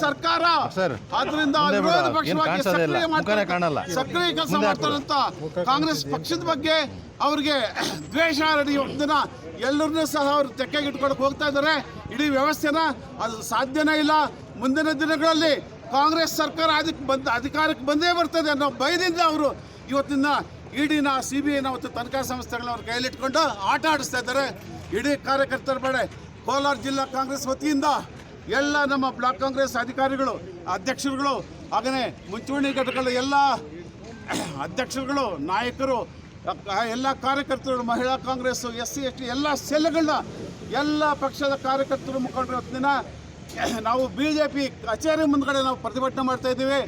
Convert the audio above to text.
ಸರ್ಕಾರ ಆದ್ರಿಂದ ವಿರೋಧ ಪಕ್ಷವಾಗಿ ಸಕ್ರಿಯ ಕೆಲಸ ಮಾಡ್ತಾರಂತ ಕಾಂಗ್ರೆಸ್ ಪಕ್ಷದ ಬಗ್ಗೆ ಅವ್ರಿಗೆ ದ್ವೇಷ ದಿನ ಎಲ್ಲರನ್ನೂ ಸಹ ಅವರು ತೆಕ್ಕೆಗೆ ಇಟ್ಕೊಳಕ್ಕೆ ಹೋಗ್ತಾ ಇದ್ದಾರೆ. ಇಡೀ ವ್ಯವಸ್ಥೆನ ಅದು ಸಾಧ್ಯನೇ ಇಲ್ಲ. ಮುಂದಿನ ದಿನಗಳಲ್ಲಿ ಕಾಂಗ್ರೆಸ್ ಸರ್ಕಾರ ಅಧಿಕಾರಕ್ಕೆ ಬಂದೇ ಬರ್ತದೆ ಅನ್ನೋ ಭಯದಿಂದ ಅವರು ಇವತ್ತಿನ ಇಡಿನ CBIನ ಮತ್ತು ತನಿಖಾ ಸಂಸ್ಥೆಗಳನ್ನ ಅವ್ರ ಕೈಯಲ್ಲಿಟ್ಕೊಂಡು ಆಟ ಆಡಿಸ್ತಾ ಇದ್ದಾರೆ. ಇಡೀ ಕಾರ್ಯಕರ್ತರ ಬೇಡ ಕೋಲಾರ ಜಿಲ್ಲಾ ಕಾಂಗ್ರೆಸ್ ವತಿಯಿಂದ ಎಲ್ಲ ನಮ್ಮ ಬ್ಲಾಕ್ ಕಾಂಗ್ರೆಸ್ ಅಧಿಕಾರಿಗಳು, ಅಧ್ಯಕ್ಷರುಗಳು, ಹಾಗೆಯೇ ಮುಂಚೂಣಿ ಘಟಕಗಳ ಎಲ್ಲ ಅಧ್ಯಕ್ಷರುಗಳು, ನಾಯಕರು, ಎಲ್ಲ ಕಾರ್ಯಕರ್ತರು, ಮಹಿಳಾ ಕಾಂಗ್ರೆಸ್, SC ST ಎಲ್ಲ ಸೆಲ್ಗಳನ್ನ ಎಲ್ಲ ಪಕ್ಷದ ಕಾರ್ಯಕರ್ತರು, ಮುಖಂಡರು ದಿನ ನಾವು BJP ಕಚೇರಿ ಮುಂದ್ಗಡೆ ನಾವು ಪ್ರತಿಭಟನೆ ಮಾಡ್ತಾ ಇದ್ದೀವಿ.